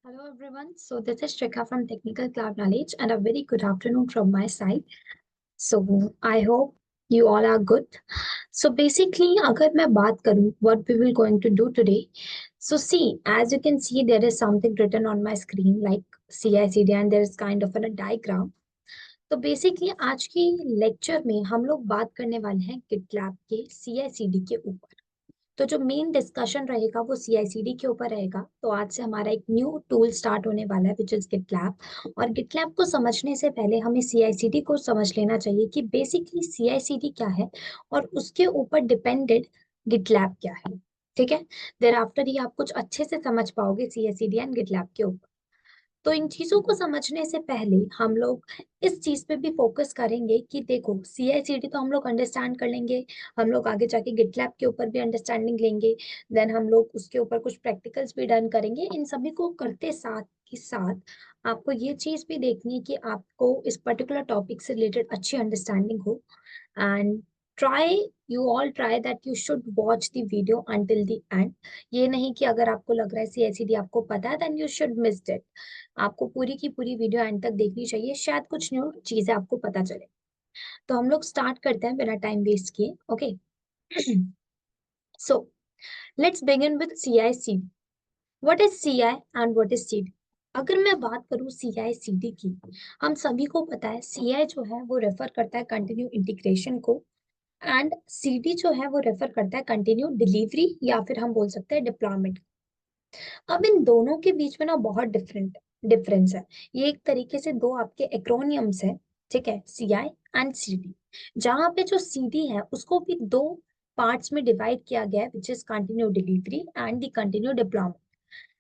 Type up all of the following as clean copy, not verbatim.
Hello everyone. So this is Shrekha from Technical Cloud Knowledge and a very good afternoon from my side. So I hope you all are good. So basically अगर मैं बात करूँ what we will going to do today. So see, as you can see there is something written on my screen like CI/CD and there is kind of a diagram. तो basically आज की lecture में हम लोग बात करने वाले हैं GitLab के CI/CD के ऊपर। तो जो मेन डिस्कशन रहेगा वो सीआईसीडी के ऊपर रहेगा। तो आज से हमारा एक न्यू टूल स्टार्ट होने वाला है विच इज गिटलैब। और गिटलैब को समझने से पहले हमें सीआईसीडी को समझ लेना चाहिए कि बेसिकली सीआईसीडी क्या है और उसके ऊपर डिपेंडेंट गिटलैब क्या है। ठीक है, देर आफ्टर ही आप कुछ अच्छे से समझ पाओगे सीआईसीडी एंड गिटलैब के ऊपर। तो इन चीजों को समझने से पहले हम लोग इस चीज पे भी फोकस करेंगे कि देखो सीआईसीडी तो हम लोग अंडरस्टैंड कर लेंगे, हम लोग आगे जाके गिटलैब के ऊपर भी अंडरस्टैंडिंग लेंगे, देन हम लोग उसके ऊपर कुछ प्रैक्टिकल्स भी डन करेंगे। इन सभी को करते साथ के साथ आपको ये चीज भी देखनी है कि आपको इस पर्टिकुलर टॉपिक से रिलेटेड अच्छी अंडरस्टैंडिंग हो। And try you all try that you should watch the video until the end. ये नहीं कि अगर आपको लग रहा है सीआईसीडी आपको पता है then you should miss it. आपको पूरी की पूरी वीडियो एंड तक देखनी चाहिए, शायद कुछ न्यू चीजें आपको पता चले। तो हम लोग स्टार्ट करते हैं बिना टाइम वेस्ट किए। Okay, so let's begin with CI/CD। What is CI and what is CD? अगर मैं बात करूं CI/CD की, हम सभी को पता है सीआई जो है वो रेफर करता है कंटिन्यू इंटीग्रेशन को एंड सीडी जो है वो रेफर करता है कंटिन्यू डिलीवरी या फिर हम बोल सकते हैं डिप्लॉयमेंट। अब इन दोनों के बीच में ना बहुत डिफरेंस है। ये एक तरीके से दो आपके एक्रोनियम्स है, ठीक है, सीआई एंड सीडी। जहां पे जो सीडी है उसको भी दो पार्ट्स में डिवाइड किया गया है which is continue delivery and the continue deployment.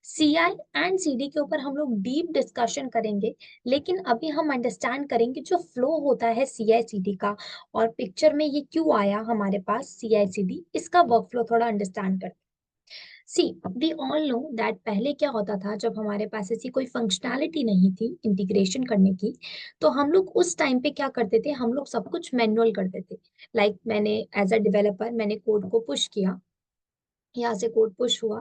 CI and CD के ऊपर हम लोग डीप डिस्कशन करेंगे, लेकिन अभी हम अंडरस्टैंड करेंगे जो फ्लो होता है सीआई सीडी का और पिक्चर में ये क्यों आया हमारे पास सीआई सीडी, इसका वर्कफ्लो थोड़ा अंडरस्टैंड करते हैं। सी वी ऑल नो दैट पहले क्या होता था जब हमारे पास ऐसी कोई फंक्शनैलिटी नहीं थी इंटीग्रेशन करने की, तो हम लोग उस टाइम पे क्या करते थे, हम लोग सब कुछ मैनुअल करते थे। लाइक मैंने एज अ डेवलपर मैंने कोड को पुश किया, यहाँ से कोड पुश हुआ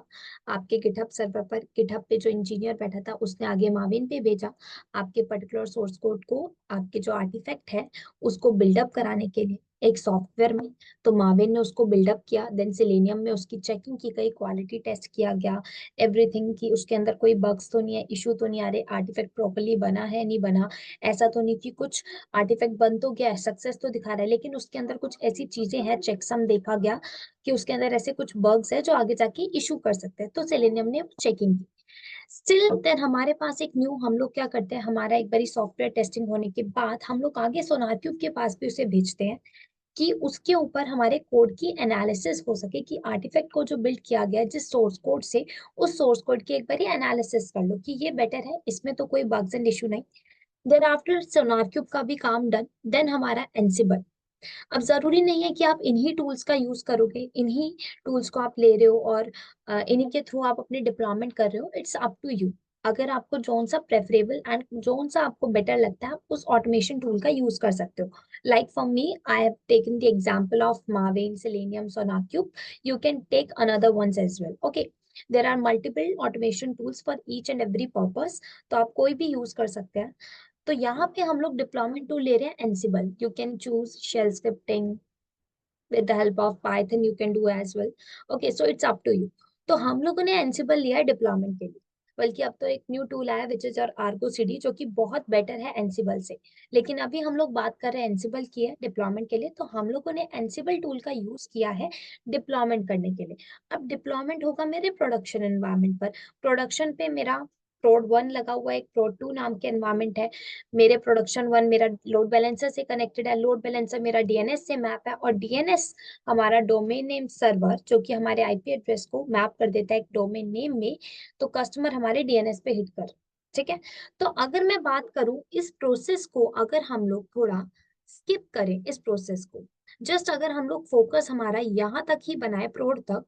आपके गिटहब सर्वर पर, गिटहब पे जो इंजीनियर बैठा था उसने आगे माविन पे भेजा आपके पर्टिकुलर सोर्स कोड को, आपके जो आर्टिफैक्ट है उसको बिल्डअप कराने के लिए एक सॉफ्टवेयर में। तो माविन ने उसको बिल्डअप किया, देन सेलेनियम में उसकी चेकिंग की गई, क्वालिटी टेस्ट किया गया, एवरीथिंग की उसके अंदर कोई बग्स तो नहीं है, इशू तो नहीं आ रहे, आर्टिफैक्ट प्रॉपरली बना है नहीं बना, ऐसा तो नहीं कि कुछ आर्टिफैक्ट बन तो गया सक्सेस तो दिखा रहा है लेकिन उसके अंदर कुछ ऐसी चीजें हैं, चेकसम देखा गया कि उसके अंदर ऐसे कुछ बग्स है जो आगे जाके इशू कर सकते हैं। तो सेलेनियम ने चेकिंग की। स्टिल देन हमारे पास एक न्यू, हम लोग क्या करते हैं, हमारा एक बारी सॉफ्टवेयर टेस्टिंग होने के बाद हम लोग आगे सोनारक्यूब के पास भी उसे भेजते हैं कि उसके ऊपर हमारे कोड की एनालिसिस हो सके कि आर्टिफैक्ट को जो बिल्ड किया गया है जिस सोर्स कोड से, उस सोर्स कोड की एक बारी एनालिसिस कर लो कि ये बेटर है, इसमें तो कोई बग्स एंड इशू नहीं। देन आफ्टर सोनारक्यूब का भी काम डन, देन हमारा एंसिबल। अब जरूरी नहीं है कि आप इन्हीं टूल्स का यूज करोगे, इन्हीं टूल्स को आप ले रहे हो और इन्हीं के थ्रू आप अपने डिप्लॉयमेंट कर रहे हो, इट्स अप टू यू। अगर आपको जोन सा प्रेफरेबल एंड जोन सा आपको बेटर लगता है आप उस ऑटोमेशन टूल का यूज कर सकते हो। Like for me I have taken the example of मार्वेन, Selenium, SonarQube. You can take another ones as well. Okay, there are multiple automation tools for each and every purpose, तो आप कोई भी use कर सकते हैं। तो यहाँ पे हम लोग डिप्लॉयमेंट टूल ले रहे हैं Ansible. You can choose shell scripting, with the help of Python you can do as well. Okay, so it's up to you. तो हम लोगों ने एंसिबल लिया है डिप्लॉयमेंट के लिए, बल्कि अब तो एक न्यू टूल आया विच इज और आर्गो सीडी जो कि बहुत बेटर है एंसिबल से। लेकिन अभी हम लोग बात कर रहे हैं एंसिबल की है डिप्लॉयमेंट के लिए, तो हम लोगों ने एंसिबल टूल का यूज किया है डिप्लॉयमेंट करने के लिए। अब डिप्लॉयमेंट होगा मेरे प्रोडक्शन एनवायरमेंट पर। प्रोडक्शन पे मेरा प्रोड 1 लगा हुआ है, एक प्रोड 2 नाम के एनवायरमेंट है। मेरे प्रोडक्शन 1 मेरा लोड बैलेंसर से कनेक्टेड है, लोड बैलेंसर मेरा डीएनएस से मैप है और डीएनएस हमारा डोमेन नेम सर्वर जो कि हमारे आईपी एड्रेस को मैप कर देता है एक डोमेन नेम में। तो कस्टमर हमारे डीएनएस पे हिट कर, ठीक है। तो अगर मैं बात करूं इस प्रोसेस को, अगर हम लोग थोड़ा स्किप करें इस प्रोसेस को, जस्ट अगर हम लोग फोकस हमारा यहाँ तक ही बनाए प्रोड तक,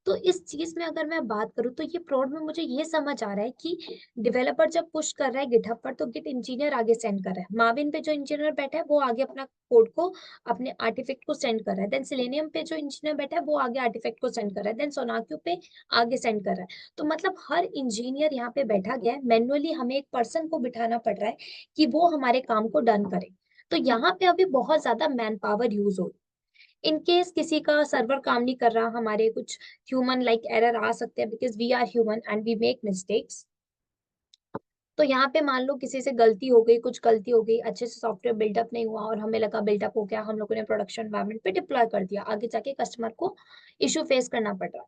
तो इस चीज में अगर मैं बात करूँ तो ये प्रोड में मुझे ये समझ आ रहा है कि डेवलपर जब पुश कर रहा है गिटहब पर तो गिट इंजीनियर आगे सेंड कर रहा है, मार्विन पे जो इंजीनियर बैठा है वो आगे अपना कोड को अपने आर्टिफैक्ट को सेंड कर रहा है, देन सेलेनियम पे जो इंजीनियर बैठा है वो आगे आर्टिफैक्ट को सेंड कर रहा है, देन सोनाक्यू पे आगे सेंड कर रहा है। तो मतलब हर इंजीनियर यहाँ पे बैठा गया है, मैन्युअली हमें एक पर्सन को बिठाना पड़ रहा है कि वो हमारे काम को डन करे। तो यहाँ पे अभी बहुत ज्यादा मैन पावर यूज हो रही है। इन केस किसी का सर्वर काम नहीं कर रहा, हमारे कुछ ह्यूमन लाइक एरर आ सकते हैं, because we are human and we make mistakes. तो यहाँ पे मान लो किसी से गलती हो गई, कुछ गलती हो गई, अच्छे से सॉफ्टवेयर बिल्डअप नहीं हुआ और हमें लगा बिल्डअप हो गया, हम लोगों ने प्रोडक्शन एनवायरनमेंट पे डिप्लॉय कर दिया, आगे जाके कस्टमर को इशू फेस करना पड़ रहा।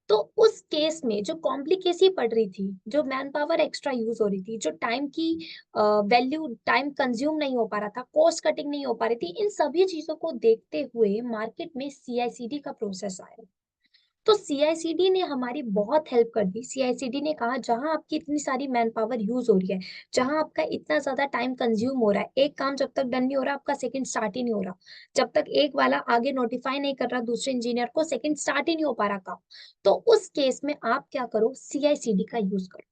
तो उस केस में जो कॉम्प्लिकेसी पड़ रही थी, जो मैन पावर एक्स्ट्रा यूज हो रही थी, जो टाइम की वैल्यू, टाइम कंज्यूम नहीं हो पा रहा था, कॉस्ट कटिंग नहीं हो पा रही थी, इन सभी चीजों को देखते हुए मार्केट में सीआईसीडी का प्रोसेस आया। तो सीआईसीडी ने हमारी बहुत हेल्प कर दी। सीआईसीडी ने कहा जहां आपकी इतनी सारी मैन पावर यूज हो रही है, जहां आपका इतना ज्यादा टाइम कंज्यूम हो रहा है, एक काम जब तक डन नहीं हो रहा आपका सेकंड स्टार्ट ही नहीं हो रहा, जब तक एक वाला आगे नोटिफाई नहीं कर रहा दूसरे इंजीनियर को, सेकंड स्टार्ट ही नहीं हो पा रहा काम, तो उस केस में आप क्या करो, सीआईसीडी का यूज करो।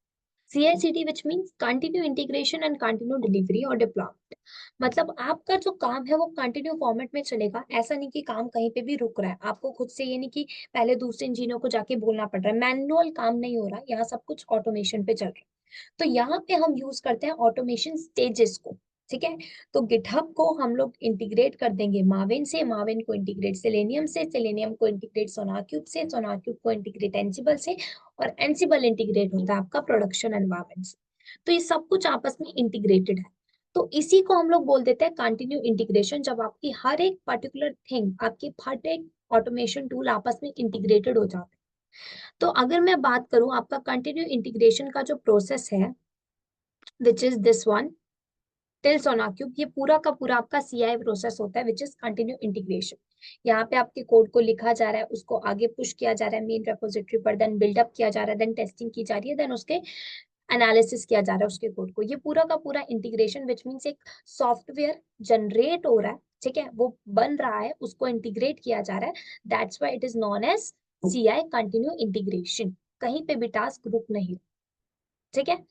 CI/CD which means continue integration and continue delivery और deployment। मतलब आपका जो काम है वो कंटिन्यू फॉर्मेट में चलेगा, ऐसा नहीं कि काम कहीं पे भी रुक रहा है, आपको खुद से ये नहीं कि पहले दूसरे इंजीनियर को जाके बोलना पड़ रहा है, मैनुअल काम नहीं हो रहा, यहाँ सब कुछ ऑटोमेशन पे चल रहा है। तो यहाँ पे हम यूज करते हैं ऑटोमेशन स्टेजेस को। ठीक है, तो गिटहब को हम लोग इंटीग्रेट कर देंगे माविन से, माविन को इंटीग्रेट सेलेनियम से, सेलेनियम को इंटीग्रेट सोनाक्यूब से, सोनाक्यूब को इंटीग्रेट एंसिबल से, और एंसिबल इंटीग्रेट होता है आपका प्रोडक्शन एनवायरनमेंट से। तो ये सब कुछ आपस में इंटीग्रेटेड है। तो इसी को हम लोग बोल देते हैं कंटिन्यू इंटीग्रेशन, जब आपकी हर एक पर्टिकुलर थिंग, आपकी हर एक ऑटोमेशन टूल आपस में इंटीग्रेटेड हो जाते हैं। तो अगर मैं बात करूं आपका कंटिन्यू इंटीग्रेशन का जो प्रोसेस है, which is this one, till SonarQube, ये पूरा का पूरा आपका सीआई प्रोसेस होता है, विच इज कंटिन्यू इंटीग्रेशन। यहाँ पे आपके कोड को लिखा जा रहा है, उसको आगे पुश किया जा रहा है मेन रेपोजिटरी पर, देन बिल्डअप किया जा रहा है, देन टेस्टिंग की जा रही है, देन उसके एनालिसिस किया जा रहा है उसके कोड को। ये पूरा का पूरा इंटीग्रेशन, विच मीन्स एक सॉफ्टवेयर जनरेट हो रहा है, ठीक है, वो बन रहा है, उसको इंटीग्रेट किया जा रहा है, that's why it is known as CI continue integration. कहीं पे भी टास्क रुक नहीं, ठीक है।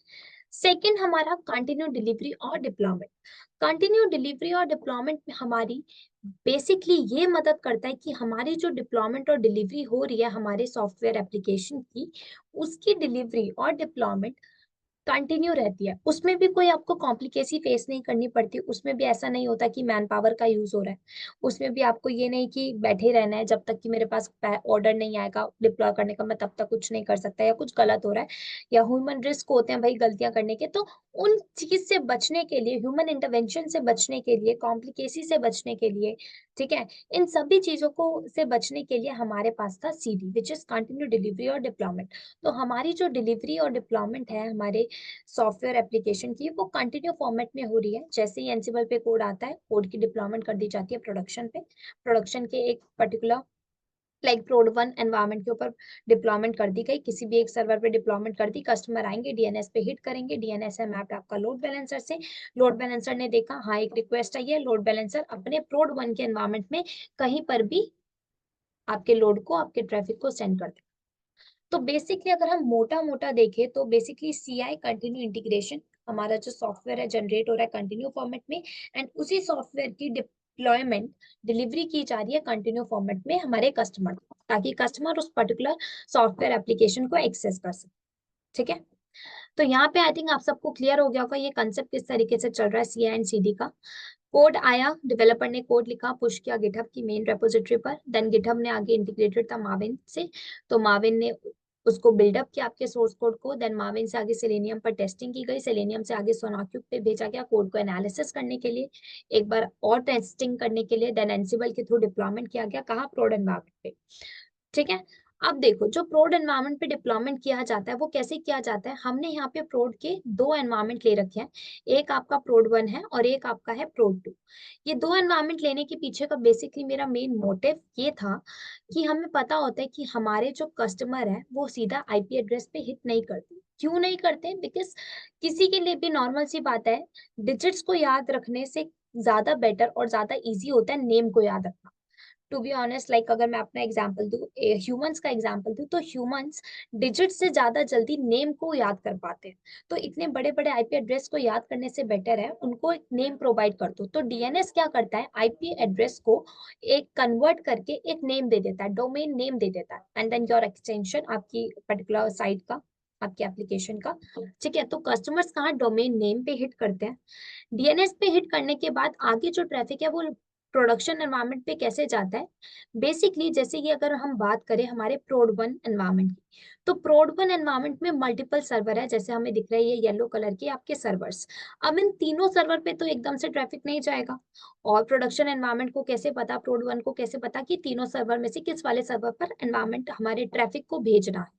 सेकंड हमारा कंटिन्यू डिलीवरी और डिप्लॉयमेंट। कंटिन्यू डिलीवरी और डिप्लॉयमेंट में हमारी बेसिकली ये मदद करता है कि हमारी जो डिप्लॉयमेंट और डिलीवरी हो रही है हमारे सॉफ्टवेयर एप्लीकेशन की, उसकी डिलीवरी और डिप्लॉयमेंट कंटिन्यू रहती है, उसमें भी कोई आपको कॉम्प्लिकेसी फेस नहीं करनी पड़ती, उसमें भी ऐसा नहीं होता कि मैन पावर का यूज हो रहा है, उसमें भी आपको ये नहीं कि बैठे रहना है जब तक कि मेरे पास ऑर्डर नहीं आएगा डिप्लॉय करने का, मैं तब तक कुछ नहीं कर सकता, या कुछ गलत हो रहा है, या ह्यूमन रिस्क होते हैं भाई गलतियां करने के। तो उन चीज से बचने के लिए, ह्यूमन इंटरवेंशन से बचने के लिए, कॉम्प्लिकेसी से बचने के लिए, ठीक है, इन सभी चीजों को से बचने के लिए हमारे पास था CD which is continue delivery और डिप्लॉयमेंट। तो हमारी जो डिलीवरी और डिप्लॉयमेंट है हमारे सॉफ्टवेयर एप्लीकेशन की, वो कंटिन्यू फॉर्मेट में हो रही है। जैसे ही एनसिबल पे कोड आता है, कोड की डिप्लॉयमेंट कर दी जाती है प्रोडक्शन पे, प्रोडक्शन के एक पर्टिकुलर लाइक प्रोड 1 एनवायरनमेंट के ऊपर डिप्लॉयमेंट कर दी गई, किसी भी एक सर्वर पे डिप्लॉयमेंट कर दी, कस्टमर आएंगे डीएनएस पे हिट करेंगे, डीएनएस है मैप्ड आपका लोड बैलेंसर से, लोड बैलेंसर ने देखा हाँ एक रिक्वेस्ट आई है, लोड बैलेंसर अपने प्रोड 1 के एनवायरनमेंट में कहीं पर भी आपके लोड को, आपके ट्रैफिक को सेंड कर दे। तो बेसिकली अगर हम मोटा मोटा देखें तो बेसिकली सीआई कंटिन्यू इंटीग्रेशन, हमारा जो सॉफ्टवेयर है जनरेट हो रहा है कंटिन्यू फॉर्मेट में, एंड उसी सॉफ्टवेयर की डिप्लॉयमेंट, डिलीवरी की जा रही है कंटिन्यू फॉर्मेट में हमारे कस्टमर को, ताकि कस्टमर उस पर्टिकुलर सॉफ्टवेयर एप्लीकेशन को एक्सेस कर सके। ठीक है, तो यहाँ पे आई थिंक आप सबको क्लियर हो गया होगा ये कंसेप्ट किस तरीके से चल रहा है सीआई एंड सीडी का। कोड आया, डेवलपर ने कोड लिखा, पुश किया गिटहब की मेन रेपोजिटरी पर, देन गिटहब ने आगे इंटीग्रेटेड था माविन से, तो माविन ने उसको बिल्डअप किया आपके सोर्स कोड को, देन माविन से आगे सेलेनियम पर टेस्टिंग की गई, सेलेनियम से आगे सोनाक्यूब पे भेजा गया कोड को एनालिसिस करने के लिए, एक बार और टेस्टिंग करने के लिए, देन एंसिबल के थ्रू डिप्लॉयमेंट किया गया कहाँ, प्रोड एनवायरनमेंट पे। ठीक है, अब देखो जो प्रोड एनवायरनमेंट पे डिप्लॉयमेंट किया जाता है वो कैसे किया जाता है, हमने यहाँ पे प्रोड के दो एनवायरनमेंट ले रखे हैं, एक आपका प्रोड 1 है और एक आपका है प्रोड 2। ये दो एनवायरनमेंट लेने के पीछे का बेसिकली मेरा मेन मोटिव ये था कि हमें पता होता है कि हमारे जो कस्टमर है वो सीधा आईपी एड्रेस पे हिट नहीं करते। क्यों नहीं करते, बिकॉज किसी के लिए भी नॉर्मल सी बात है, डिजिट्स को याद रखने से ज्यादा बेटर और ज्यादा इजी होता है नेम को याद रखना। टू बी ऑनेस्ट, लाइक अगर मैं अपना एग्जांपल दूं, ह्यूमंस का एग्जांपल दूं, तो ह्यूमंस डिजिट से ज्यादा जल्दी नेम को याद कर पाते हैं। तो इतने बड़े बड़े आईपी एड्रेस को याद करने से बेटर है उनको एक नेम प्रोवाइड कर दो। तो डीएनएस क्या करता है, आईपी एड्रेस को एक कन्वर्ट करके एक नेम दे देता है, डोमेन नेम दे देता है, एंड देन योर एक्सटेंशन आपकी पर्टिकुलर साइट का, आपके एप्लीकेशन का। ठीक है, तो कस्टमर्स कहाँ डोमेन नेम पे हिट करते हैं, डीएनएस पे हिट करने के बाद आगे जो ट्रैफिक है वो प्रोडक्शन एनवायरनमेंट पे कैसे जाता है। बेसिकली जैसे कि अगर हम बात करें हमारे प्रोड वन एनवायरनमेंट की, तो प्रोड वन एनवायरनमेंट में मल्टीपल सर्वर है, जैसे हमें दिख रहा है ये येलो कलर के आपके सर्वर्स। अब इन तीनों सर्वर पे तो एकदम से ट्रैफिक नहीं जाएगा, और प्रोडक्शन एनवायरनमेंट को कैसे पता, प्रोड वन को कैसे पता कि तीनों सर्वर में से किस वाले सर्वर पर एनवायरनमेंट हमारे ट्रैफिक को भेजना है।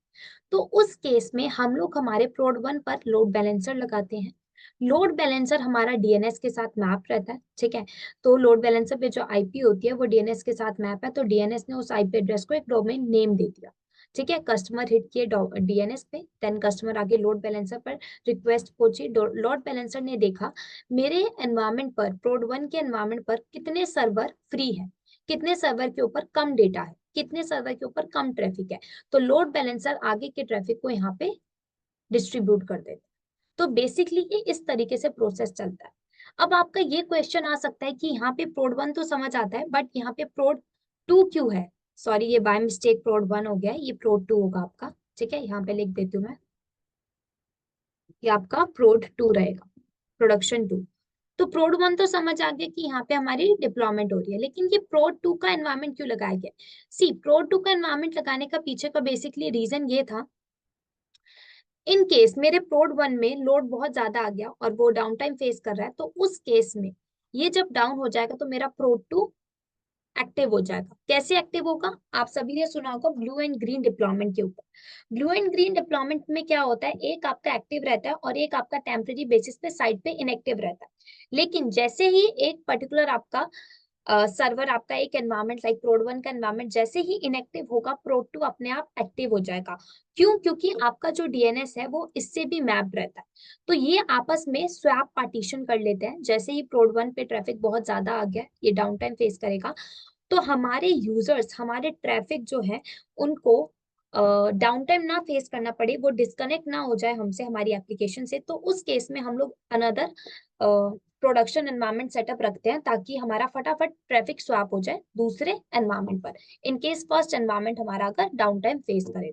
तो उस केस में हम लोग हमारे प्रोड वन पर लोड बैलेंसर लगाते हैं। लोड बैलेंसर हमारा डीएनएस के साथ मैप रहता है। ठीक है, तो लोड बैलेंसर पे जो आईपी होती है वो डीएनएस के साथ मैप है, तो डीएनएस ने उस आईपी एड्रेस को एक डोमेन नेम दे दिया। ठीक है, कस्टमर हिट किए डीएनएस पे, देन कस्टमर आगे लोड बैलेंसर पर रिक्वेस्ट पहुंची, लोड बैलेंसर ने देखा मेरे एनवायरमेंट पर, प्रोड वन के एनवायरमेंट पर कितने सर्वर फ्री है, कितने सर्वर के ऊपर कम डेटा है, कितने सर्वर के ऊपर कम ट्रैफिक है। तो लोड बैलेंसर आगे के ट्रैफिक को यहाँ पे डिस्ट्रीब्यूट कर देते हैं। तो बेसिकली ये इस तरीके से प्रोसेस चलता है। अब आपका ये क्वेश्चन आ सकता है कि यहाँ पे प्रोड वन तो समझ आता है, बट यहाँ पे प्रोड टू क्यों है। सॉरी, ये बाय मिस्टेक प्रोड वन हो गया है, ये प्रोड टू होगा आपका। ठीक है, यहाँ पे लिख देती हूँ मैं, ये आपका प्रोड टू रहेगा, प्रोडक्शन टू। तो प्रोड वन तो समझ आ गया कि यहाँ पे हमारी डिप्लॉयमेंट हो रही है, लेकिन ये प्रोड टू का एनवायरमेंट क्यों लगाया गया। सी, प्रोड टू का एनवायरमेंट लगाने का पीछे का बेसिकली रीजन ये था, इन केस मेरे प्रोड वन में लोड बहुत ज्यादा आ गया और वो डाउन टाइम फेस कर रहा है, तो उस केस में ये जब डाउन हो जाएगा तो मेरा प्रोड टू एक्टिव हो जाएगा। कैसे एक्टिव होगा, आप सभी ने सुना होगा ब्लू एंड ग्रीन डिप्लॉयमेंट के ऊपर। ब्लू एंड ग्रीन डिप्लॉयमेंट में क्या होता है, एक आपका एक्टिव रहता है और एक आपका टेम्परेरी बेसिस पे साइड पे इनएक्टिव रहता है। लेकिन जैसे ही एक पर्टिकुलर आपका सर्वर, आपका एक एनवायरमेंट लाइक प्रोड वन का एनवायरमेंट जैसे ही इनएक्टिव होगा, प्रोड टू अपने आप एक्टिव हो जाएगा। क्यों, क्योंकि आपका जो डीएनएस है वो इससे भी मैप रहता है। तो ये आपस में स्वैप पार्टीशन कर लेते हैं। जैसे ही प्रोड वन पे ट्रैफिक बहुत ज्यादा आ गया, ये डाउन टाइम फेस करेगा, तो हमारे यूजर्स, हमारे ट्रैफिक जो है उनको डाउन टाइम ना फेस करना पड़े, वो डिस्कनेक्ट ना हो जाए हमसे, हमारी एप्लीकेशन से। तो उस केस में हम लोग अनदर प्रोडक्शन एनवायरनमेंट सेटअप रखते हैं, ताकि हमारा फटाफट ट्रैफिक स्वैप हो जाए दूसरे एनवायरनमेंट पर, इन केस फर्स्ट एनवायरनमेंट हमारा अगर डाउन टाइम फेस करे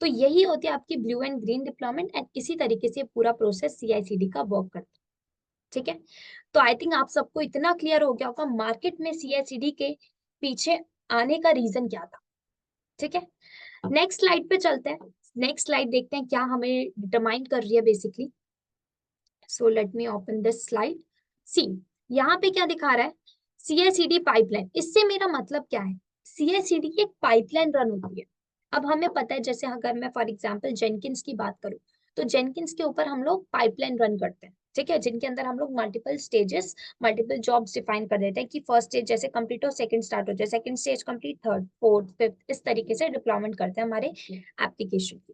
तो यही होती है आपकी blue and green deployment, and इसी तरीके से पूरा प्रोसेस सीआईसीडी का वर्क करता है। ठीक है, तो आई थिंक आप सबको इतना क्लियर हो गया होगा मार्केट में सीआईसीडी के पीछे आने का रीजन क्या था। ठीक है, नेक्स्ट स्लाइड पे चलते हैं। नेक्स्ट स्लाइड देखते हैं क्या हमें डिटरमाइन कर रही है basically. So let me open this slide. See, यहाँ पे क्या दिखा रहा है, सीआईसीडी पाइपलाइन। इससे मेरा मतलब क्या है, सीआईसीडी की एक पाइपलाइन रन होती है। अब हमें पता है, जैसे अगर मैं फॉर एग्जांपल जेनकिंस की बात करूं, तो जेनकिंस के ऊपर हम लोग पाइपलाइन रन करते हैं। ठीक है, जिनके अंदर हम लोग multiple stages, multiple jobs define कर देते हैं कि फर्स्ट स्टेज जैसे कंप्लीट हो, सेकंड स्टार्ट हो जाए, second stage complete, third, fourth, fifth, इस तरीके से डिप्लॉयमेंट करते हैं हमारे एप्लीकेशन की।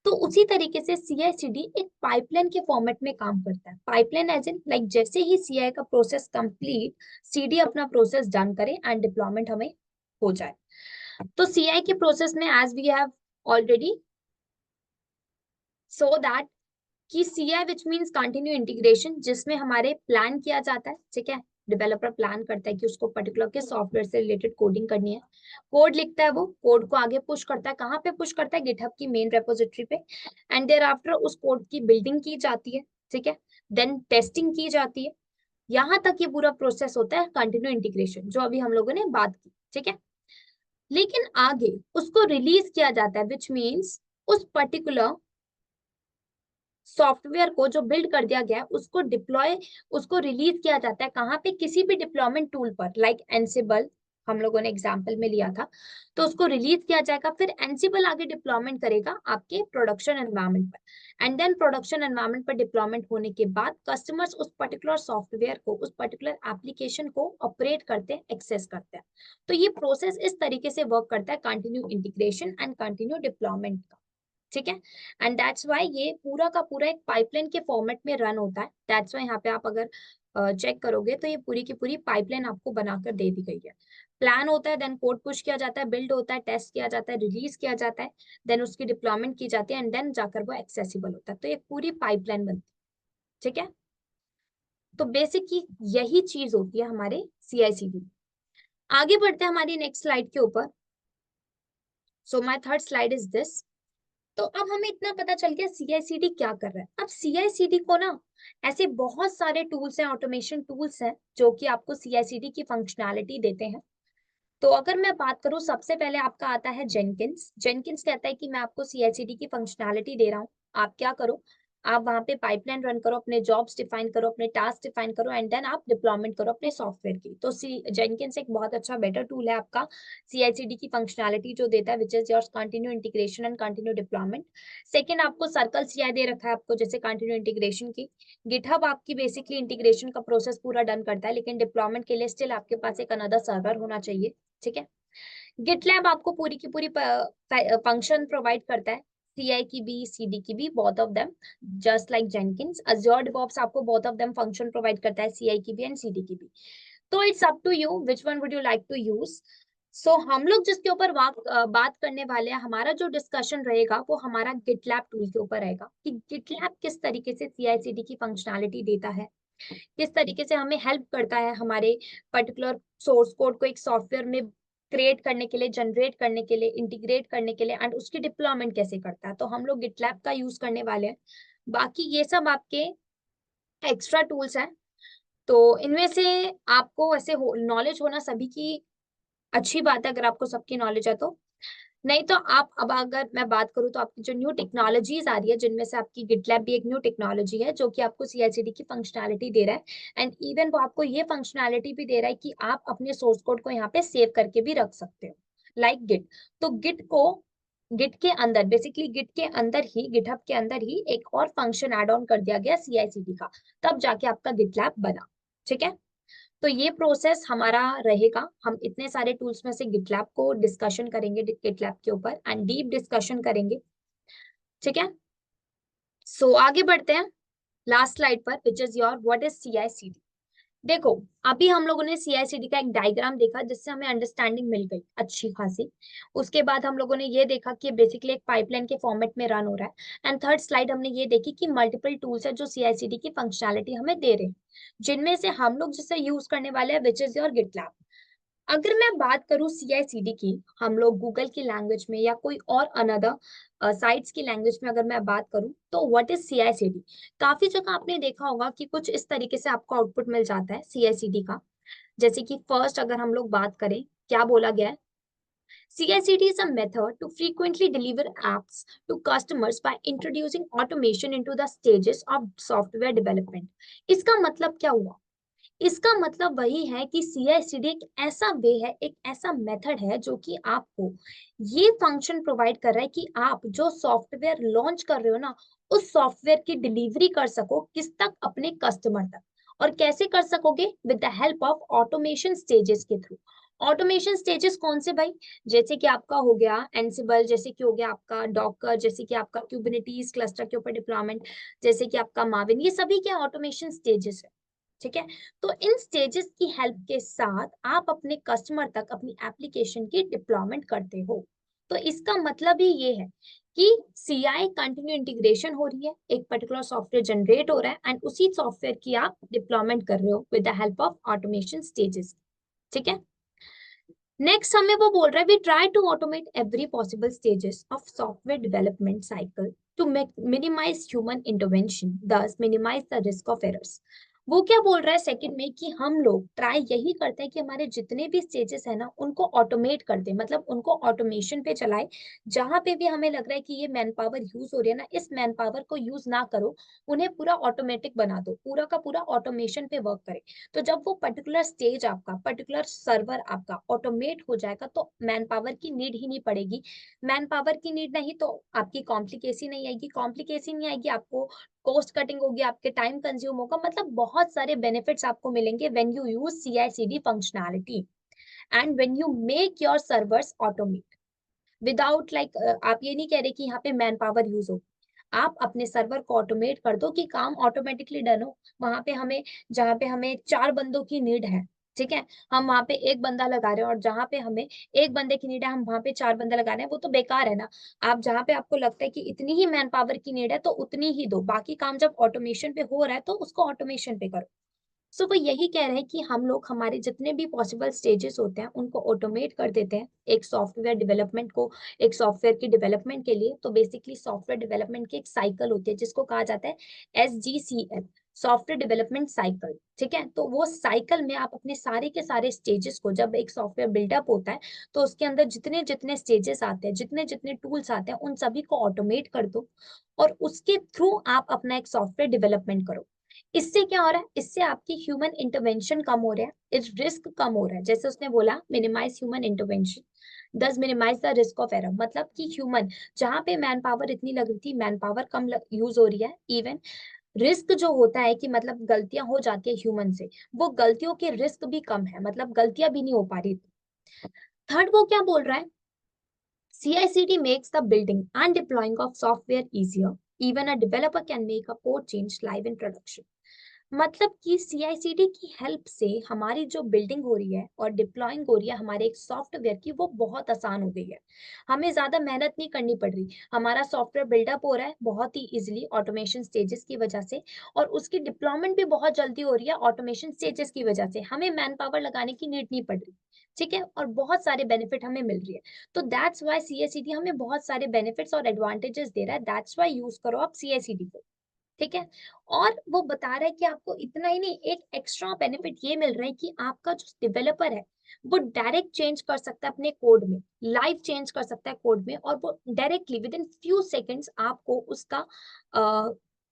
तो उसी तरीके से सीआईसीडी एक पाइपलाइन के फॉर्मेट में काम करता है। पाइपलाइन एज इन लाइक जैसे ही सीआई का प्रोसेस कंप्लीट, सीडी अपना प्रोसेस डन करे एंड डिप्लॉयमेंट हमें हो जाए। तो सीआई के प्रोसेस में as we have already so that कि CI which means continue integration, जिसमें हमारे प्लान किया जाता है। ठीक है, डेवलपर प्लान करता है कि उसको पर्टिकुलर के सॉफ्टवेयर से रिलेटेड कोडिंग करनी है, कोड लिखता है, वो कोड को आगे पुश करता है, कहाँ पे पुश करता है, गिटहब की मेन रेपोजिटरी पे, एंड देयर आफ्टर उस कोड की बिल्डिंग की जाती है। ठीक है, देन टेस्टिंग की जाती है। यहाँ तक ये पूरा प्रोसेस होता है कंटिन्यू इंटीग्रेशन, जो अभी हम लोगों ने बात की। ठीक है, लेकिन आगे उसको रिलीज किया जाता है, विच मीन्स उस पर्टिकुलर सॉफ्टवेयर को जो बिल्ड कर दिया गया है उसको डिप्लॉय, उसको रिलीज किया जाता है कहाँ पे, किसी भी डिप्लॉयमेंट टूल पर, लाइक एनसिबल हम लोगों ने एग्जांपल में लिया था। तो उसको रिलीज किया जाएगा, फिर एनसिबल आगे डिप्लॉयमेंट करेगा आपके प्रोडक्शन एनवायरनमेंट पर, एंड देन प्रोडक्शन एनवायरनमेंट पर डिप्लॉयमेंट होने के बाद कस्टमर्स उस पर्टिकुलर सॉफ्टवेयर को, उस पर्टिकुलर एप्लीकेशन को ऑपरेट करते हैं, एक्सेस करते हैं। तो ये प्रोसेस इस तरीके से वर्क करता है, continue integration and continue deployment का। ठीक है, एंड दैट्स वाई ये पूरा का पूरा एक पाइपलाइन के फॉर्मेट में रन होता है। दैट्स वाई यहाँ पे आप अगर चेक करोगे तो ये पूरी की पूरी पाइपलाइन आपको बनाकर दे दी गई है। प्लान होता है, देन कोड पुश किया जाता है, बिल्ड होता है, टेस्ट किया जाता है, रिलीज किया जाता है, देन उसकी डिप्लॉयमेंट की जाती है एंड देन जाकर वो एक्सेसिबल होता है। तो ये पूरी पाइपलाइन बनती है, ठीक है। तो बेसिकली यही चीज होती है हमारे CI/CD। आगे बढ़ते हैं हमारी नेक्स्ट स्लाइड के ऊपर। So my third slide is this. तो अब हमें इतना पता चल गया CI/CD क्या कर रहा है। अब CI/CD को ना ऐसे बहुत सारे टूल्स हैं, ऑटोमेशन टूल्स हैं जो कि आपको CI/CD की फंक्शनैलिटी देते हैं। तो अगर मैं बात करूं, सबसे पहले आपका आता है जेनकिंस। जेनकिंस कहता है कि मैं आपको CI/CD की फंक्शनैलिटी दे रहा हूं, आप क्या करो, आप वहां पे पाइपलाइन रन करो, अपने जॉब्स डिफाइन करो, अपने टास्क डिफाइन करो एंड देन आप डिप्लॉयमेंट करो अपने सॉफ्टवेयर की। तो जेनकिंस एक बहुत अच्छा बेटर टूल है आपका CI/CD की फंक्शनैलिटी जो देता है, which is your continue integration and continue deployment. Second, आपको सर्कल CI दे रखा है आपको, जैसे कंटिन्यू इंटीग्रेशन की। गिटहब आपकी बेसिकली इंटीग्रेशन का प्रोसेस पूरा डन करता है, लेकिन डिप्लॉयमेंट के लिए स्टिल आपके पास एक अनदर सर्वर होना चाहिए, ठीक है। गिटलैब आपको पूरी की पूरी फंक्शन प्रोवाइड करता है, CI की भी CD की भी, both of them just like Jenkins. Azure devops आपको both of them function provide करता है, CI की भी एंड CD की भी। तो it's up to you which one would you like to use. So हम लोग जिसके ऊपर बात करने वाले हैं, हमारा जो डिस्कशन रहेगा वो हमारा गिटलैब टूल के ऊपर रहेगा कि गिटलैब किस तरीके से CI/CD की फंक्शनैलिटी देता है, किस तरीके से हमें हेल्प करता है हमारे पर्टिकुलर सोर्स कोड को एक सॉफ्टवेयर में क्रिएट करने के लिए, जनरेट करने के लिए, इंटीग्रेट करने के लिए एंड उसकी डिप्लॉयमेंट कैसे करता है। तो हम लोग गिटलैब का यूज करने वाले हैं। बाकी ये सब आपके एक्स्ट्रा टूल्स हैं, तो इनमें से आपको ऐसे नॉलेज होना सभी की अच्छी बात है, अगर आपको सबकी नॉलेज है तो। नहीं तो आप, अब अगर मैं बात करूं तो आपकी जो न्यू टेक्नोलॉजीज आ रही है, जिनमें से आपकी गिटलैब भी एक न्यू टेक्नोलॉजी है जो कि आपको CI/CD की फंक्शनैलिटी दे रहा है एंड इवन वो आपको ये फंक्शनैलिटी भी दे रहा है कि आप अपने सोर्स कोड को यहाँ पे सेव करके भी रख सकते हो, लाइक गिट। तो गिट के अंदर, बेसिकली गिट के अंदर ही, गिटहब के अंदर ही एक और फंक्शन एड ऑन कर दिया गया CI/CD का, तब जाके आपका गिटलैब बना, ठीक है। तो ये प्रोसेस हमारा रहेगा, हम इतने सारे टूल्स में से गिटलैब को डिस्कशन करेंगे, गिटलैब के ऊपर एंड डीप डिस्कशन करेंगे, ठीक है। सो आगे बढ़ते हैं लास्ट स्लाइड पर, which is your what is CI/CD। देखो, अभी हम लोगों ने CI/CD का एक डायग्राम देखा जिससे हमें अंडरस्टैंडिंग मिल गई अच्छी खासी। उसके बाद हम लोगों ने ये देखा कि बेसिकली एक पाइपलाइन के फॉर्मेट में रन हो रहा है एंड थर्ड स्लाइड हमने ये देखी कि मल्टीपल टूल्स है जो CI/CD की फंक्शनैलिटी हमें दे रहे हैं, जिनमें से हम लोग जिसे यूज करने वाले हैं विच इज योर गिटलैब। अगर मैं बात करूं CI/CD की, हम लोग गूगल की लैंग्वेज में या कोई और अनदर साइट्स की लैंग्वेज में अगर मैं बात करूं तो व्हाट इज CI/CD। काफी जगह आपने देखा होगा कि कुछ इस तरीके से आपको आउटपुट मिल जाता है CI/CD का। जैसे कि फर्स्ट अगर हम लोग बात करें, क्या बोला गया है, CI/CD is a method to frequently deliver apps to customers by introducing automation into the stages of software development। इसका मतलब क्या हुआ? इसका मतलब वही है कि CI/CD एक ऐसा वे है, एक ऐसा मेथड है जो कि आपको ये फंक्शन प्रोवाइड कर रहा है कि आप जो सॉफ्टवेयर लॉन्च कर रहे हो ना, उस सॉफ्टवेयर की डिलीवरी कर सको किस तक, अपने कस्टमर तक। और कैसे कर सकोगे? With the help of automation stages के थ्रू। ऑटोमेशन स्टेजेस कौन से भाई? जैसे कि आपका हो गया एंसिबल, जैसे कि हो गया आपका डॉकर, जैसे कि आपका क्यूबरनेटीज क्लस्टर के ऊपर डिप्लॉयमेंट, जैसे कि आपका मार्विन, ये सभी क्या ऑटोमेशन स्टेजेस है, ठीक है। तो इन स्टेजेस की हेल्प के साथ आप अपने कस्टमर तक अपनी एप्लीकेशन की डिप्लॉयमेंट करते हो। तो इसका मतलब ही ये है कि CI कंटिन्यू इंटीग्रेशन हो रही है, एक पर्टिकुलर सॉफ्टवेयर जनरेट हो रहा है एंड उसी सॉफ्टवेयर की आप डिप्लॉयमेंट कर रहे हो with the help of automation stages, ठीक है। नेक्स्ट हमें वो बोल रहा है, we try to automate every possible stages of software development cycle to minimise human intervention, thus minimise the risk of errors. वो क्या बोल रहा है सेकंड में कि हम लोग ट्राई यही करते हैं कि हमारे जितने भी स्टेजेस है ना, उनको ऑटोमेट कर दे, मतलब उनको ऑटोमेशन पे चलाए। जहां पे भी हमें लग रहा है कि ये मैन पावर यूज हो रही है ना, इस मैन पावर को यूज ना करो, उन्हें पूरा ऑटोमेटिक बना दो, पूरा का पूरा ऑटोमेशन पे वर्क करे। तो जब वो पर्टिकुलर स्टेज आपका, पर्टिकुलर सर्वर आपका ऑटोमेट हो जाएगा तो मैन पावर की नीड ही नहीं पड़ेगी। मैन पावर की नीड नहीं तो आपकी कॉम्प्लिकेसी नहीं आएगी, कॉम्प्लिकेसी नहीं आएगी, आपको कॉस्ट कटिंग होगी, आपके टाइम कंज्यूम होगा, मतलब बहुत सारे बेनिफिट्स आपको मिलेंगे when you use CI/CD functionality and when you make your servers automate without like, आप ये नहीं कह रहे कि यहाँ पे मैन पावर यूज हो। आप अपने सर्वर को ऑटोमेट कर दो कि काम ऑटोमेटिकली डन हो। वहां पे हमें, जहाँ पे हमें 4 बंदों की नीड है, ठीक है, हम वहां पे एक बंदा लगा रहे हैं, और जहां पे हमें एक बंदे की नीड है हम वहां पे 4 बंदा लगा रहे हैं, वो तो बेकार है ना। आप जहां पे आपको लगता है कि इतनी ही मैन पावर की नीड है तो उतनी ही दो, बाकी काम जब ऑटोमेशन पे हो रहा है तो उसको ऑटोमेशन पे करो। सो वो यही कह रहे हैं कि हम लोग हमारे जितने भी पॉसिबल स्टेजेस होते हैं उनको ऑटोमेट कर देते हैं एक सॉफ्टवेयर डेवलपमेंट को, एक सॉफ्टवेयर की डेवलपमेंट के लिए। तो बेसिकली सॉफ्टवेयर डेवलपमेंट की एक साइकिल होती है जिसको कहा जाता है SGCL, सॉफ्टवेयर डेवलपमेंट साइकिल, ठीक है। तो वो साइकिल में आप अपने सारे के सारे स्टेजेस को, जब एक सॉफ्टवेयर बिल्डअप होता है तो उसके अंदर जितने जितने स्टेजेस आते हैं, जितने जितने टूल्स आते हैं, उन सभी को ऑटोमेट कर दो और उसके थ्रू आप अपना एक सॉफ्टवेयर डेवलपमेंट करो। इससे क्या हो रहा है, इससे आपकी ह्यूमन इंटरवेंशन कम हो रहा है, इस रिस्क कम हो रहा है। जैसे उसने बोला minimise human intervention thus minimise the risk of error, मतलब कि ह्यूमन, जहां पे मैन पावर इतनी लग रही थी, मैन पावर कम यूज हो रही है। इवन रिस्क जो होता है कि मतलब गलतियां हो जाती है ह्यूमन से, वो गलतियों के रिस्क भी कम है, मतलब गलतियां भी नहीं हो पा रही। थर्ड वो क्या बोल रहा है, CI/CD makes the building and deploying of software easier. Even a developer can make a code change live in production. मतलब कि CI/CD की हेल्प से हमारी जो बिल्डिंग हो रही है और डिप्लॉइंग हो रही है हमारे एक सॉफ्टवेयर की, वो बहुत आसान हो गई है। हमें ज्यादा मेहनत नहीं करनी पड़ रही, हमारा सॉफ्टवेयर बिल्डअप हो रहा है बहुत ही इजीली ऑटोमेशन स्टेजेस की वजह से, और उसकी डिप्लॉयमेंट भी बहुत जल्दी हो रही है ऑटोमेशन स्टेजेस की वजह से। हमें मैन पावर लगाने की नीड नहीं पड़ रही, ठीक है, और बहुत सारे बेनिफिट हमें मिल रही है। तो दैट्स वाई CI/CD हमें बहुत सारे बेनिफिट्स और एडवांटेजेस दे रहा है, दैट्स वाई यूज करो आप CI/CD को, ठीक है। और वो बता रहा है कि आपको इतना ही नहीं, एक एक्स्ट्रा बेनिफिट ये मिल रहा है कि आपका जो डेवलपर है वो डायरेक्ट चेंज कर सकता है अपने कोड में, लाइव चेंज कर सकता है कोड में, और वो directly with in few seconds आपको उसका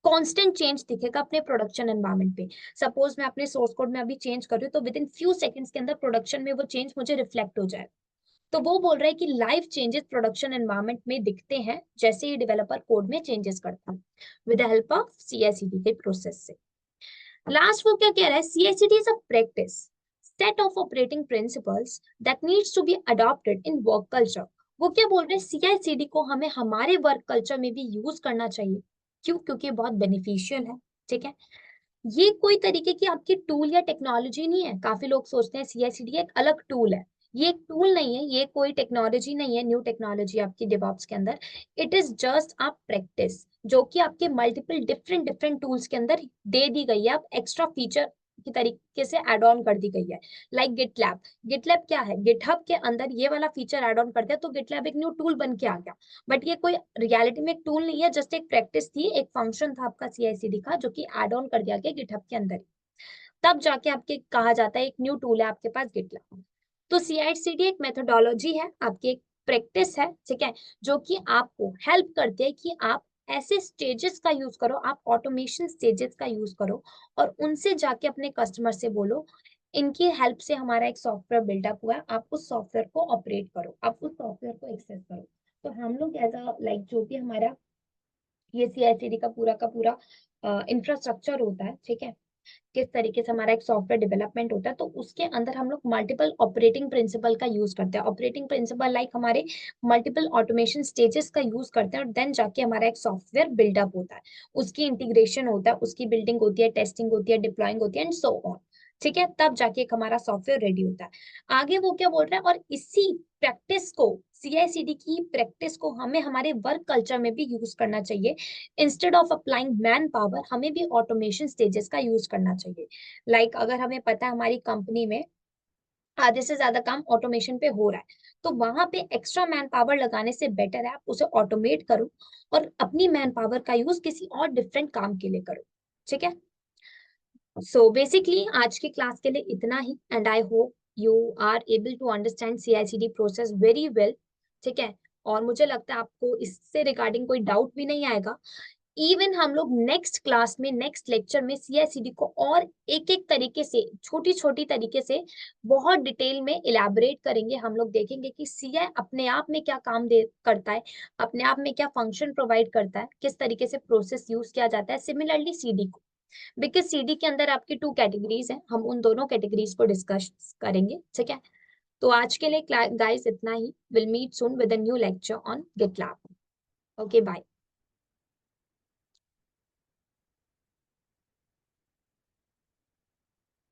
कांस्टेंट चेंज दिखेगा अपने प्रोडक्शन एनवायरनमेंट पे। सपोज मैं अपने सोर्स कोड में अभी चेंज कर रही हूँ तो विद इन फ्यू सेकेंड्स के अंदर प्रोडक्शन में वो चेंज मुझे रिफ्लेक्ट हो जाए। तो वो बोल रहा है कि लाइव चेंजेस प्रोडक्शन एनवायरनमेंट में दिखते हैं जैसे ही डेवलपर कोड में चेंजेस करता है with the help of CI/CD के प्रोसेस से। लास्ट वो क्या कह रहा है, CI/CD is a practice set of operating principles that needs to be adopted in work culture. वो क्या बोल रहे हैं, CI/CD को हमें हमारे वर्क कल्चर में भी यूज करना चाहिए। क्यों? क्योंकि बहुत बेनिफिशियल है, ठीक है। ये कोई तरीके की आपकी टूल या टेक्नोलॉजी नहीं है। काफी लोग सोचते हैं CI/CD एक अलग टूल है, ये एक टूल नहीं है, ये कोई टेक्नोलॉजी नहीं है, न्यू टेक्नोलॉजी आपकी डेवऑप्स के अंदर। It is just a practice जो कि आपके मल्टीपल डिफरेंट डिफरेंट टूल्स के अंदर दे दी गई है, आप एक्स्ट्रा फीचर की तरीके से एड ऑन कर दी गई है। लाइक गिटलैब, गिटलैब क्या है, गिटहब के अंदर ये वाला फीचर एड ऑन कर दिया तो गिटलैब एक न्यू टूल बन के आ गया। बट ये कोई रियलिटी में एक टूल नहीं है, जस्ट एक प्रैक्टिस थी, एक फंक्शन था आपका CI/CD का जो कि एड ऑन कर दिया गया गिटहब के अंदर। तब जाके आपके कहा जाता है एक न्यू टूल है आपके पास गिटलैब। तो CI/CD एक मेथोडोलॉजी है, आपकी एक प्रैक्टिस है, ठीक है, जो कि आपको हेल्प करती है कि आप ऐसे स्टेजेस का यूज करो, आप ऑटोमेशन स्टेजेस का यूज करो, और उनसे जाके अपने कस्टमर से बोलो इनकी हेल्प से हमारा एक सॉफ्टवेयर बिल्डअप हुआ है, आप उस सॉफ्टवेयर को ऑपरेट करो, आप उस सॉफ्टवेयर को एक्सेस करो। तो हम लोग एज अ लाइक जो भी हमारा ये CI/CD का पूरा इंफ्रास्ट्रक्चर होता है, ठीक है, किस तरीके से हमारा एक सॉफ्टवेयर डेवलपमेंट होता है, तो उसके अंदर हम लोग मल्टीपल ऑपरेटिंग प्रिंसिपल का यूज करते हैं। ऑपरेटिंग प्रिंसिपल लाइक हमारे मल्टीपल ऑटोमेशन स्टेजेस का यूज करते हैं, और देन जाके हमारा एक सॉफ्टवेयर बिल्डअप होता है, उसकी इंटीग्रेशन होता है, उसकी बिल्डिंग होती है, टेस्टिंग होती है, डिप्लॉइंग होती है, एंड सो ऑन, ठीक है, तब जाके एक हमारा सॉफ्टवेयर रेडी होता है। आगे वो क्या बोल रहा है, और इसी प्रैक्टिस को, CI/CD की प्रैक्टिस को हमें हमारे वर्क कल्चर में भी यूज करना चाहिए। Instead of applying man power हमें भी ऑटोमेशन स्टेजेस का यूज करना चाहिए। लाइक अगर हमें पता है हमारी कंपनी में आधे से ज्यादा काम ऑटोमेशन पे हो रहा है, तो वहां पे एक्स्ट्रा मैन पावर लगाने से बेटर है आप उसे ऑटोमेट करो और अपनी मैन पावर का यूज किसी और डिफरेंट काम के लिए करो, ठीक है। सो बेसिकली आज की क्लास के लिए इतना ही, and I hope you are able to understand CI/CD process very well, ठीक है। और मुझे लगता है आपको इससे रिगार्डिंग कोई डाउट भी नहीं आएगा। इवन हम लोग नेक्स्ट क्लास में, नेक्स्ट लेक्चर में CI/CD को और एक एक तरीके से, छोटी छोटी तरीके से बहुत डिटेल में इलेबोरेट करेंगे। हम लोग देखेंगे कि CI अपने आप में क्या काम दे करता है, अपने आप में क्या फंक्शन प्रोवाइड करता है, किस तरीके से प्रोसेस यूज किया जाता है, सिमिलरली CD को। बिकॉज CD के अंदर आपकी 2 कैटेगरीज हैं, हम उन दोनों कैटेगरीज को डिस्कस करेंगे, ठीक है। तो आज के लिए गाइस इतना ही, will meet soon with a new lecture on GitLab. Okay bye.